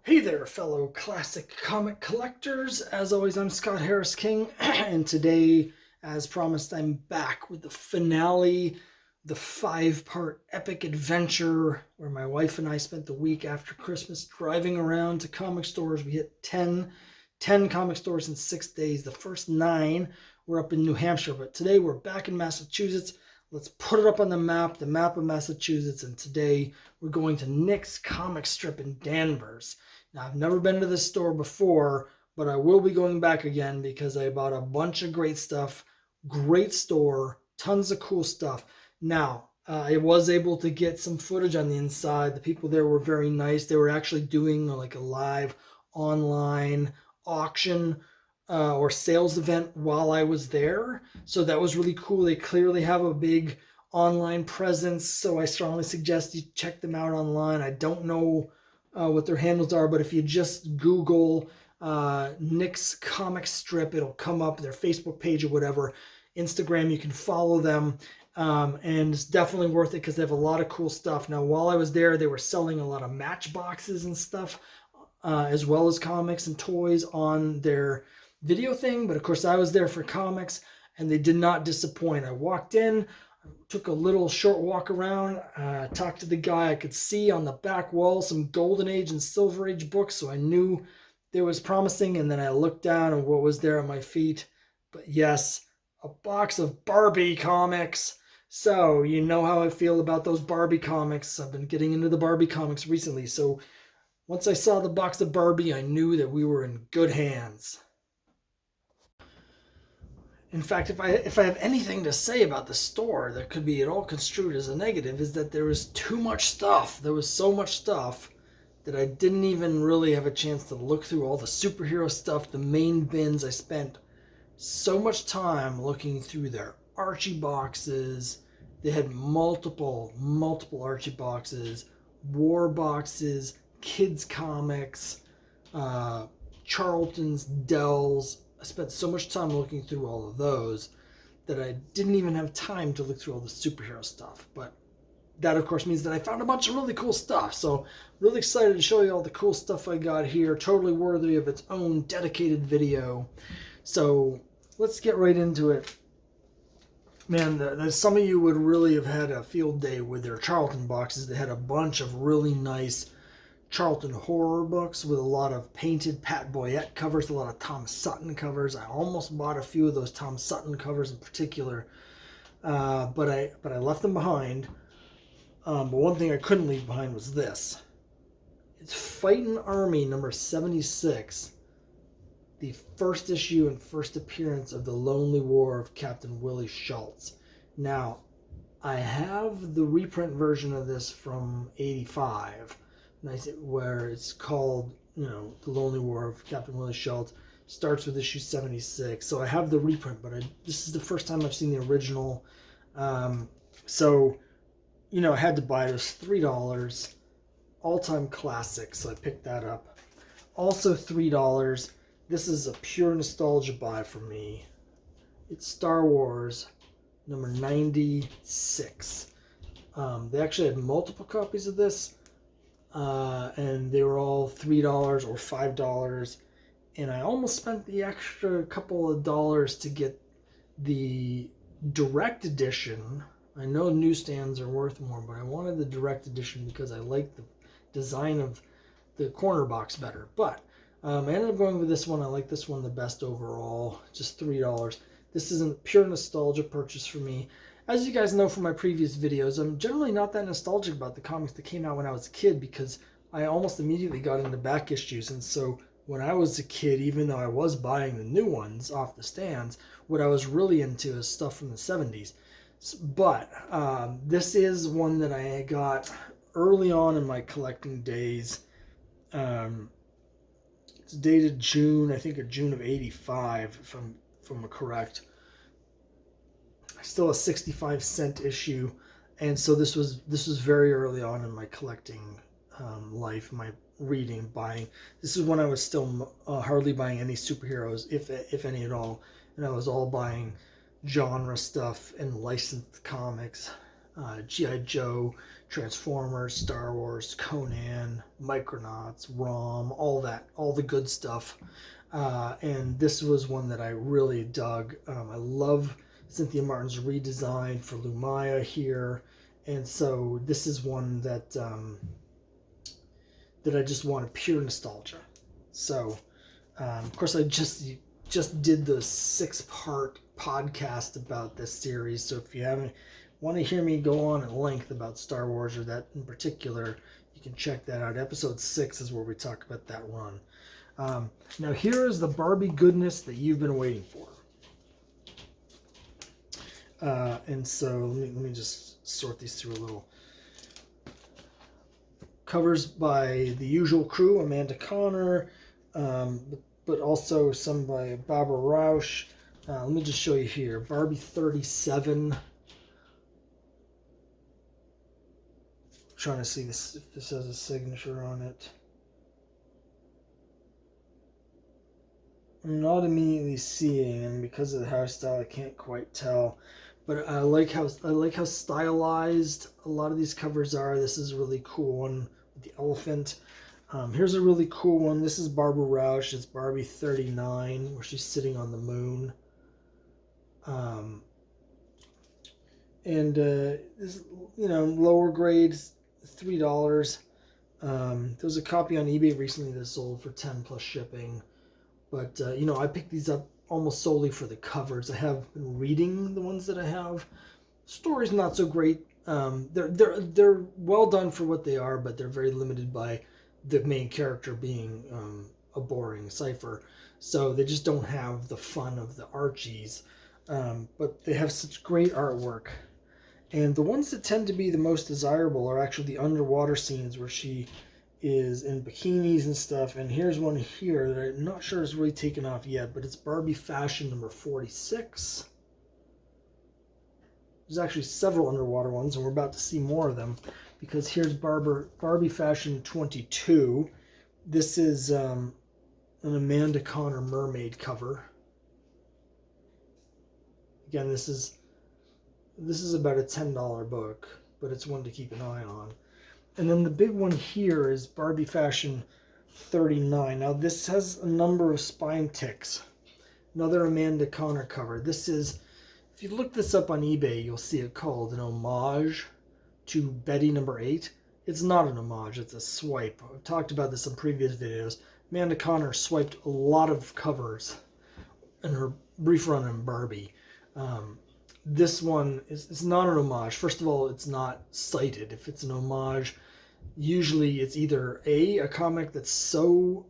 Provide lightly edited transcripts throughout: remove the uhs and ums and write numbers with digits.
Hey there, fellow classic comic collectors. As always, I'm Scott Harris King, and today, as promised, I'm back with the finale, the 5-part epic adventure where my wife and I spent the week after Christmas driving around to comic stores. We hit 10 comic stores in 6 days. The first 9 were up in New Hampshire, but today we're back in Massachusetts. Let's put it up on the map of Massachusetts, and today we're going to Nick's comic strip in Danvers. Now, I've never been to this store before, but I will be going back again because I bought a bunch of great stuff. Great store, tons of cool stuff. Now, I was able to get some footage on the inside. The people there were very nice. They were actually doing like a live online auction or sales event while I was there. So that was really cool. They clearly have a big online presence, so I strongly suggest you check them out online. I don't know what their handles are, but if you just Google Nick's comic strip, it'll come up, their Facebook page or whatever. Instagram, you can follow them, and it's definitely worth it because they have a lot of cool stuff. Now, while I was there, they were selling a lot of matchboxes and stuff, as well as comics and toys on their video thing, but of course I was there for comics, and they did not disappoint. I walked in, took a little short walk around, talked to the guy. I could see on the back wall some Golden Age and Silver Age books, so I knew there was promising, and then I looked down and what was there at my feet. But yes, a box of Barbie comics. So you know how I feel about those Barbie comics. I've been getting into the Barbie comics recently, so once I saw the box of Barbie, I knew that we were in good hands. In fact, if I have anything to say about the store that could be at all construed as a negative, is that there was too much stuff. There was so much stuff that I didn't even really have a chance to look through all the superhero stuff, the main bins. I spent so much time looking through their Archie boxes. They had multiple Archie boxes, war boxes, kids comics, Charlton's, Dells. I spent so much time looking through all of those that I didn't even have time to look through all the superhero stuff. But that, of course, means that I found a bunch of really cool stuff. So really excited to show you all the cool stuff I got here. Totally worthy of its own dedicated video. So let's get right into it. Man, some of you would really have had a field day with their Charlton boxes. They had a bunch of really nice Charlton horror books with a lot of painted Pat Boyette covers, a lot of Tom Sutton covers. I almost bought a few of those Tom Sutton covers in particular, but I left them behind. But one thing I couldn't leave behind was this. It's Fightin' Army number 76, the first issue and first appearance of the Lonely War of Captain Willie Schultz. Now, I have the reprint version of this from '85. Where it's called, The Lonely War of Captain Willie Schultz. Starts with issue 76. So I have the reprint, but this is the first time I've seen the original. So, I had to buy it. It was $3. All-time classic, so I picked that up. Also $3. This is a pure nostalgia buy for me. It's Star Wars number 96. They actually had multiple copies of this. And they were all $3 or $5, and I almost spent the extra couple of dollars to get the direct edition. I know newsstands are worth more, but I wanted the direct edition because I like the design of the corner box better. But I ended up going with this one. I like this one the best overall, just $3. This is a pure nostalgia purchase for me. As you guys know from my previous videos, I'm generally not that nostalgic about the comics that came out when I was a kid because I almost immediately got into back issues. And so when I was a kid, even though I was buying the new ones off the stands, what I was really into is stuff from the 70s. But this is one that I got early on in my collecting days. It's dated June, I think, of June of '85, if I'm correct. Still a 65-cent issue, and so this was very early on in my collecting life, my reading, buying. This is when I was still hardly buying any superheroes, if any at all, and I was all buying genre stuff and licensed comics, G.I. Joe, Transformers, Star Wars, Conan, Micronauts, ROM, all that, all the good stuff. And this was one that I really dug. I love Cynthia Martin's redesign for Lumaya here, and so this is one that that I just wanted pure nostalgia. So, of course, I just did the 6-part podcast about this series. So if you haven't want to hear me go on at length about Star Wars or that in particular, you can check that out. Episode 6 is where we talk about that run. Now here is the Barbie goodness that you've been waiting for. And so let me just sort these through a little. Covers by the usual crew, Amanda Connor, but also some by Barbara Rausch. Let me just show you here. Barbie 37. I'm trying to see this if this has a signature on it. I'm not immediately seeing, and because of the hairstyle, I can't quite tell. But I like how stylized a lot of these covers are. This is a really cool one with the elephant. Here's a really cool one. This is Barbara Rausch. It's Barbie 39, where she's sitting on the moon. This, lower grade, $3. There was a copy on eBay recently that sold for 10 plus shipping. But, I picked these up almost solely for the covers. I have been reading the ones that I have. Story's not so great. They're well done for what they are, but they're very limited by the main character being a boring cipher. So they just don't have the fun of the Archies. But they have such great artwork. And the ones that tend to be the most desirable are actually the underwater scenes where she is in bikinis and stuff. And here's one here that I'm not sure is really taken off yet, but it's Barbie Fashion number 46. There's actually several underwater ones, and we're about to see more of them, because here's Barbie Fashion 22. This is an Amanda Connor mermaid cover. Again, this is about a $10 book, but it's one to keep an eye on. And then the big one here is Barbie Fashion 39. Now this has a number of spine ticks. Another Amanda Connor cover. This is, if you look this up on eBay, you'll see it called an homage to Betty number 8. It's not an homage, it's a swipe. I've talked about this in previous videos. Amanda Connor swiped a lot of covers in her brief run on Barbie. This one is not an homage. First of all, it's not cited. If it's an homage, usually it's either A, a comic that's so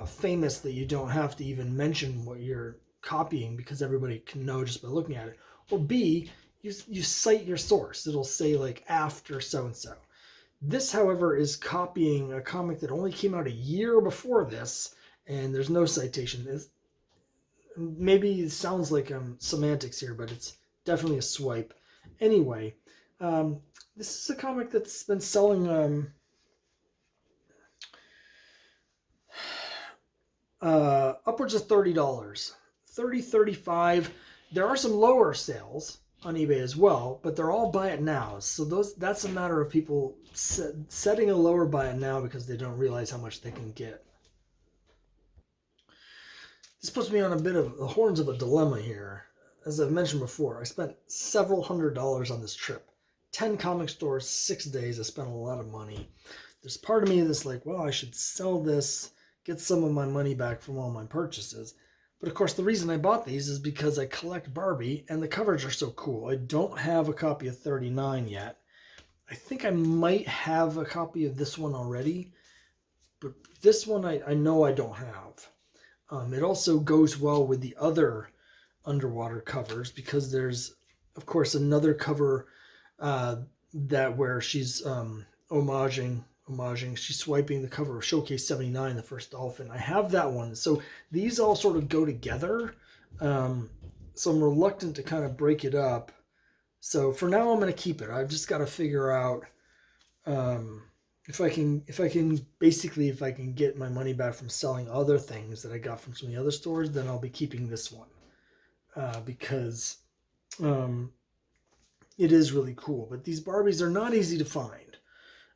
famous that you don't have to even mention what you're copying because everybody can know just by looking at it, or B, you cite your source. It'll say like after so-and-so. This, however, is copying a comic that only came out a year before this, and there's no citation. Maybe it sounds like semantics here, but it's definitely a swipe. Anyway, this is a comic that's been selling upwards of $30. $30, $35. There are some lower sales on eBay as well, but they're all buy it now. So that's a matter of people setting a lower buy it now because they don't realize how much they can get. This puts me on a bit of the horns of a dilemma here. As I've mentioned before, I spent several $100s on this trip. 10 comic stores, 6 days. I spent a lot of money. There's part of me that's like, well, I should sell this, get some of my money back from all my purchases. But of course, the reason I bought these is because I collect Barbie, and the covers are so cool. I don't have a copy of 39 yet. I think I might have a copy of this one already, but this one I know I don't have. It also goes well with the other underwater covers because there's, of course, another cover where she's homaging. She's swiping the cover of Showcase 79, the first dolphin. I have that one. So these all sort of go together. So I'm reluctant to kind of break it up. So for now, I'm going to keep it. I've just got to figure out if I can get my money back from selling other things that I got from some of the other stores, then I'll be keeping this one because it is really cool. But these Barbies are not easy to find.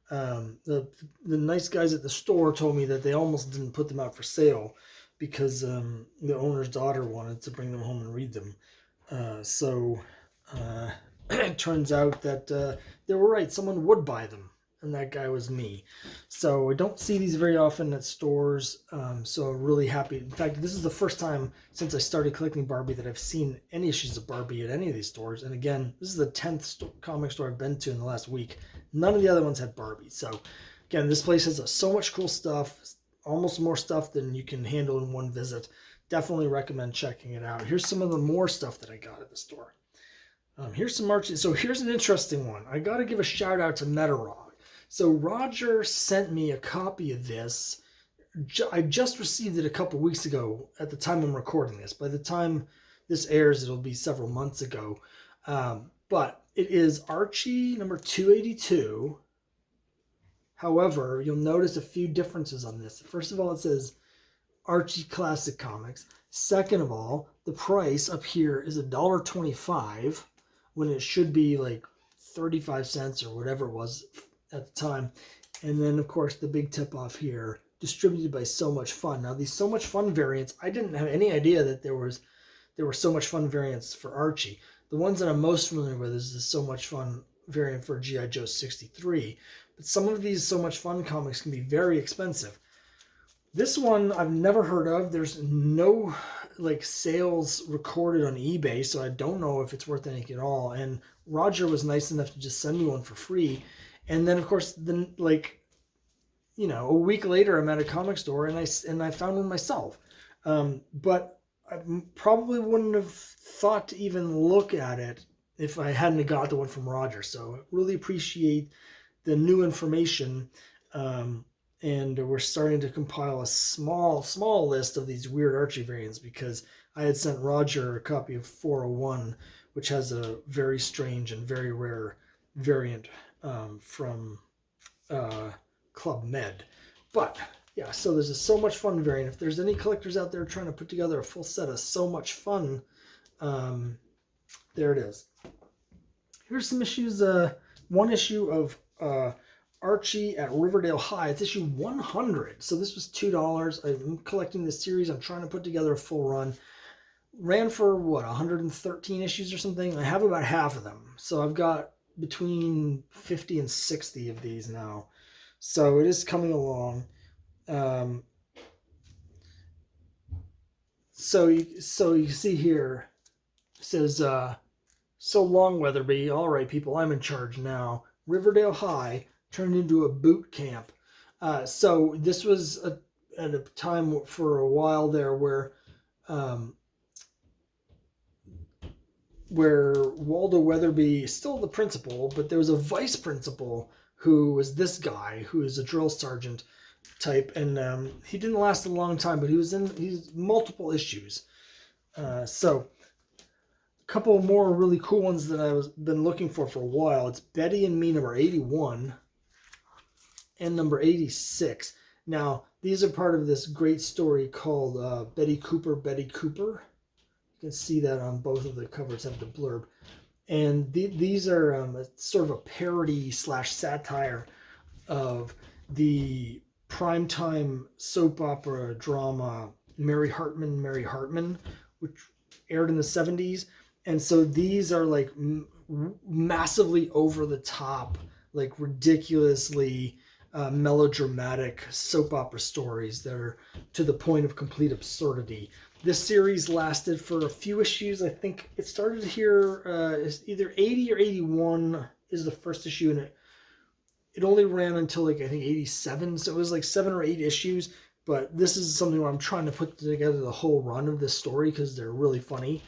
The nice guys at the store told me that they almost didn't put them out for sale because the owner's daughter wanted to bring them home and read them. So it turns out that they were right. Someone would buy them, and that guy was me. So I don't see these very often at stores. So I'm really happy. In fact, this is the first time since I started collecting Barbie that I've seen any issues of Barbie at any of these stores. And again, this is the 10th comic store I've been to in the last week. None of the other ones had Barbie. So again, this place has so much cool stuff, almost more stuff than you can handle in one visit. Definitely recommend checking it out. Here's some of the more stuff that I got at the store. Here's some Archie. So here's an interesting one. I got to give a shout out to Metarog. So Roger sent me a copy of this. I just received it a couple weeks ago at the time I'm recording this. By the time this airs, it'll be several months ago. But it is Archie number 282. However, you'll notice a few differences on this. First of all, it says Archie Classic Comics. Second of all, the price up here is $1.25 when it should be like 35 cents or whatever it was at the time. And then, of course, the big tip off here, distributed by So Much Fun. Now, these So Much Fun variants, I didn't have any idea that there were So Much Fun variants for Archie. The ones that I'm most familiar with is the So Much Fun variant for G.I. Joe 63. But some of these So Much Fun comics can be very expensive. This one I've never heard of. There's no like sales recorded on eBay, so I don't know if it's worth anything at all. And Roger was nice enough to just send me one for free. And then, of course, a week later, I'm at a comic store and I found one myself. But I probably wouldn't have thought to even look at it if I hadn't got the one from Roger. So I really appreciate the new information. And we're starting to compile a small list of these weird Archie variants because I had sent Roger a copy of 401, which has a very strange and very rare variant from Club Med. But yeah, so there's a So Much Fun variant. If there's any collectors out there trying to put together a full set of So Much Fun, there it is. Here's some issues. One issue of Archie at Riverdale High. It's issue 100. So this was $2. I'm collecting this series. I'm trying to put together a full run. Ran for, 113 issues or something? I have about half of them. So I've got between 50 and 60 of these now. So it is coming along. So you see here, it says, so long, Weatherby. All right, people, I'm in charge now. Riverdale High turned into a boot camp. So this was at a time for a while there where Waldo Weatherby is still the principal, but there was a vice principal who was this guy who is a drill sergeant type, and he didn't last a long time, but he's multiple issues. So a couple more really cool ones that I've been looking for a while. It's Betty and Me number 81 and number 86. Now, these are part of this great story called Betty Cooper, Betty Cooper. You can see that on both of the covers have the blurb. And these are sort of a parody / satire of the primetime soap opera drama Mary Hartman, which aired in the 70s. And so these are like massively over the top, like ridiculously melodramatic soap opera stories that are to the point of complete absurdity. This series lasted for a few issues. I think it started here, either 80 or 81 is the first issue, and it only ran until like I think 87, so it was like 7 or 8 issues. But this is something where I'm trying to put together the whole run of this story because they're really funny.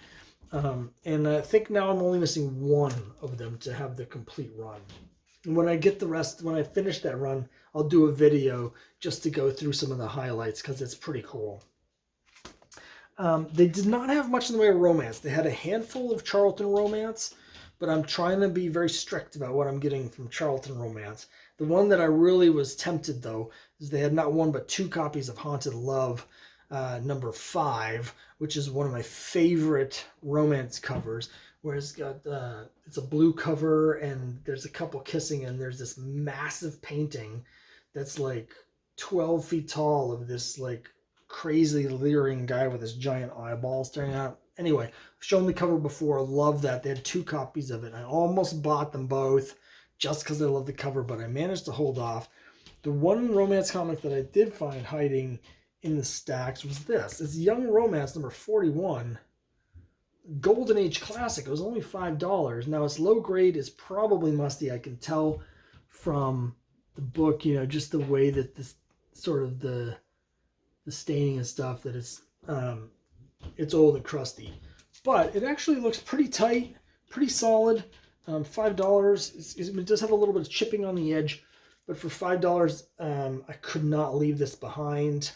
And I think now I'm only missing one of them to have the complete run. And when I get the rest, when I finish that run, I'll do a video just to go through some of the highlights because it's pretty cool. They did not have much in the way of romance. They had a handful of Charlton romance, but I'm trying to be very strict about what I'm getting from Charlton romance. The one that I really was tempted, though, is they had not one but 2 copies of Haunted Love, number 5, which is one of my favorite romance covers, where it's got it's a blue cover and there's a couple kissing, and there's this massive painting that's like 12 feet tall of this like crazy leering guy with this giant eyeball staring out. Anyway, I've shown the cover before. Love that. They had 2 copies of it. I almost bought them both just because I love the cover, but I managed to hold off. The one romance comic that I did find hiding in the stacks was this. It's Young Romance number 41. Golden Age Classic. It was only $5. Now it's low grade. It's probably musty. I can tell from the book, you know, just the way that this sort of the staining and stuff, that it's old and crusty. But it actually looks pretty tight, pretty solid. $5. It does have a little bit of chipping on the edge, but for $5, I could not leave this behind.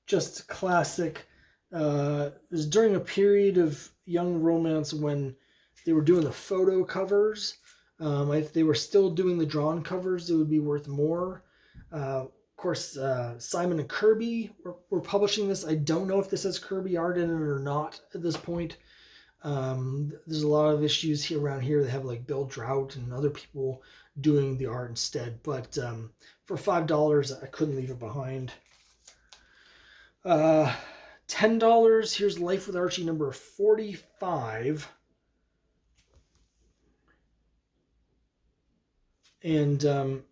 Just classic. It was during a period of Young Romance when they were doing the photo covers. If they were still doing the drawn covers, it would be worth more. Of course, Simon and Kirby were publishing this. I don't know if this has Kirby art in it or not at this point. There's a lot of issues here around here. They have like Bill Drought and other people doing the art instead. But for $5, I couldn't leave it behind. $10. Here's Life with Archie number 45. And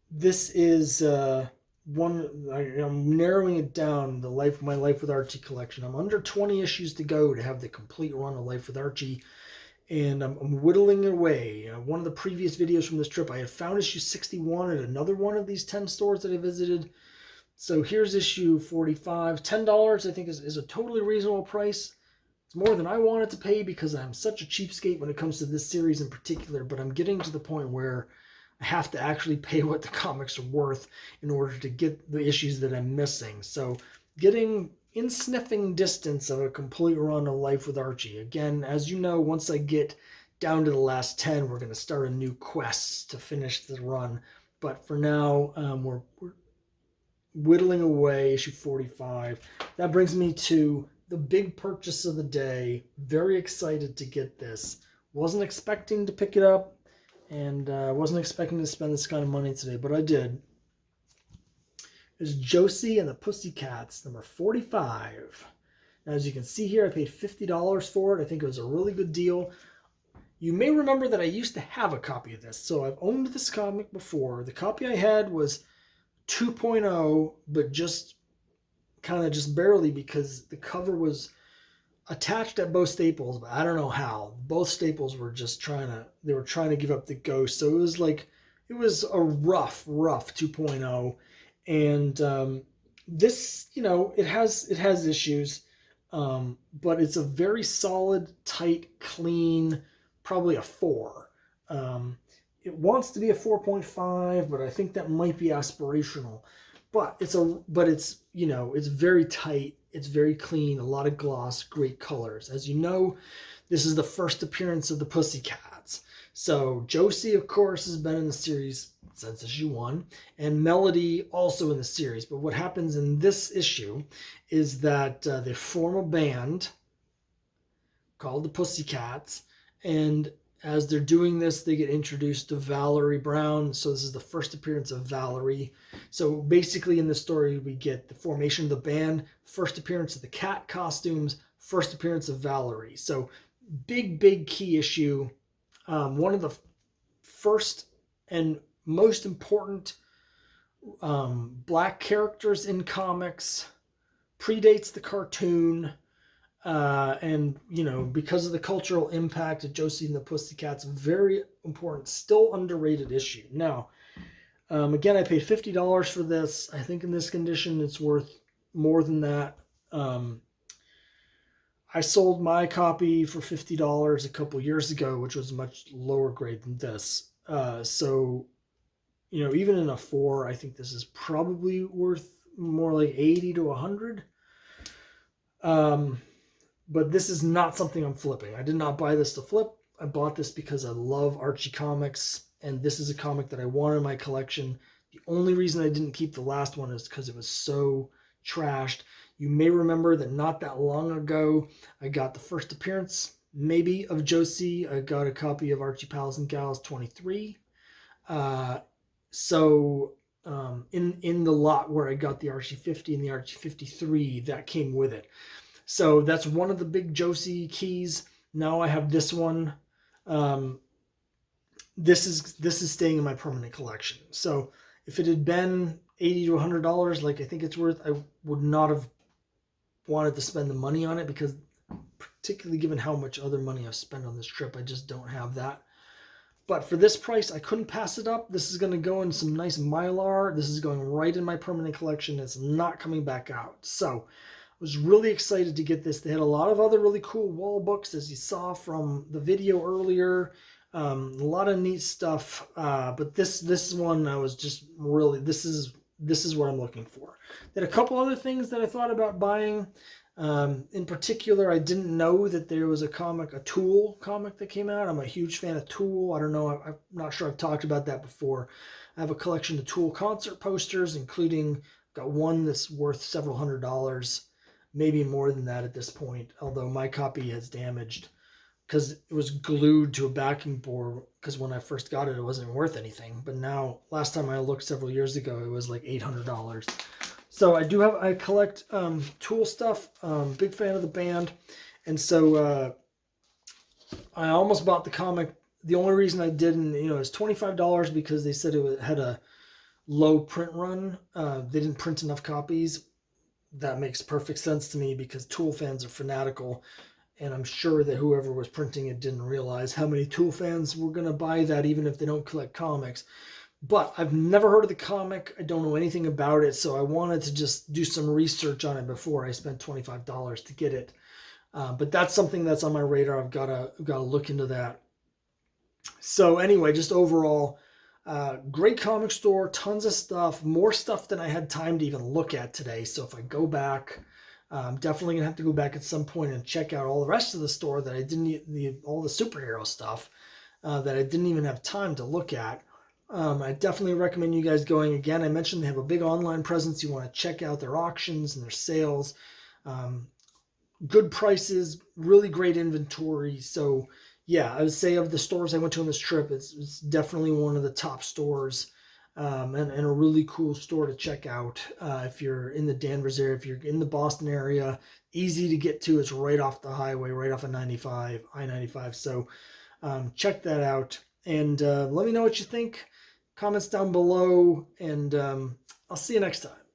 this is I'm narrowing it down, my Life with Archie collection. I'm under 20 issues to go to have the complete run of Life with Archie, and I'm whittling away. One of the previous videos from this trip, I had found issue 61 at another one of these 10 stores that I visited. So here's issue 45. $10 I think is a totally reasonable price. It's more than I wanted to pay because I'm such a cheapskate when it comes to this series in particular, but I'm getting to the point where I have to actually pay what the comics are worth in order to get the issues that I'm missing. So getting in sniffing distance of a complete run of Life with Archie. Again, as you know, once I get down to the last 10, we're going to start a new quest to finish the run. But for now, we're whittling away issue 45. That brings me to the big purchase of the day. Very excited to get this. Wasn't expecting to pick it up, and wasn't expecting to spend this kind of money today, but I did. It's Josie and the Pussycats, number 45. Now, as you can see here, I paid $50 for it. I think it was a really good deal. You may remember that I used to have a copy of this, so I've owned this comic before. The copy I had was 2.0, but just kind of just barely, because the cover was attached at both staples, but I don't know how. Both staples were just trying to give up the ghost. So it was a rough 2.0. And this, you know, it has issues, but it's a very solid, tight, clean, probably a 4. It wants to be a 4.5, but I think that might be aspirational. But it's you know, it's very tight. It's very clean, a lot of gloss, great colors. As you know, this is the first appearance of the Pussycats. So Josie, of course, has been in the series since issue 1, and Melody also in the series. But what happens in this issue is that they form a band called the Pussycats, and as they're doing this, they get introduced to Valerie Brown. So this is the first appearance of Valerie. So basically in the story, we get the formation of the band, first appearance of the cat costumes, first appearance of Valerie. So big key issue. One of the first and most important black characters in comics, predates the cartoon. And, you know, because of the cultural impact of Josie and the Pussycats, very important, still underrated issue. Now, again, I paid $50 for this. I think in this condition, it's worth more than that. I sold my copy for $50 a couple years ago, which was much lower grade than this. So, you know, even in a 4, I think this is probably worth more like 80 to 100. But this is not something I'm flipping. I did not buy this to flip. I bought this because I love Archie comics, and this is a comic that I want in my collection. The only reason I didn't keep the last one is because it was so trashed. You may remember that not that long ago, I got the first appearance, maybe, of Josie. I got a copy of Archie Pals and Gals 23. In the lot where I got the Archie 50 and the Archie 53, that came with it. So that's one of the big Josie keys. Now I have this one. This is staying in my permanent collection. So if it had been $80 to $100, like I think it's worth, I would not have wanted to spend the money on it, because particularly given how much other money I've spent on this trip, I just don't have that. But for this price, I couldn't pass it up. This is going to go in some nice Mylar. This is going right in my permanent collection. It's not coming back out. So I was really excited to get this. They had a lot of other really cool wall books, as you saw from the video earlier. A lot of neat stuff. But this one, I was just really, this is what I'm looking for. There are a couple other things that I thought about buying. In particular, I didn't know that there was a Tool comic that came out. I'm a huge fan of Tool. I don't know, I'm not sure I've talked about that before. I have a collection of Tool concert posters, including, got one that's worth several $100s, maybe more than that at this point, although my copy has damaged because it was glued to a backing board, because when I first got it, it wasn't worth anything. But now, last time I looked several years ago, it was like $800. So I collect Tool stuff. Big fan of the band. And so I almost bought the comic. The only reason I didn't, it's $25 because they said it had a low print run. They didn't print enough copies. That makes perfect sense to me, because Tool fans are fanatical. And I'm sure that whoever was printing it didn't realize how many Tool fans were going to buy that, even if they don't collect comics. But I've never heard of the comic. I don't know anything about it, so I wanted to just do some research on it before I spent $25 to get it. But that's something that's on my radar. I've got to look into that. So anyway, just overall, great comic store, tons of stuff, more stuff than I had time to even look at today. So if I go back, I'm definitely gonna have to go back at some point and check out all the rest of the store that I didn't, all the superhero stuff that I didn't even have time to look at. I definitely recommend you guys going. Again, I mentioned they have a big online presence. You want to check out their auctions and their sales. Good prices, really great inventory. So yeah, I would say of the stores I went to on this trip, it's definitely one of the top stores, and a really cool store to check out if you're in the Danvers area. If you're in the Boston area, easy to get to. It's right off the highway, right off of I-95. So check that out, and let me know what you think. Comments down below, and I'll see you next time.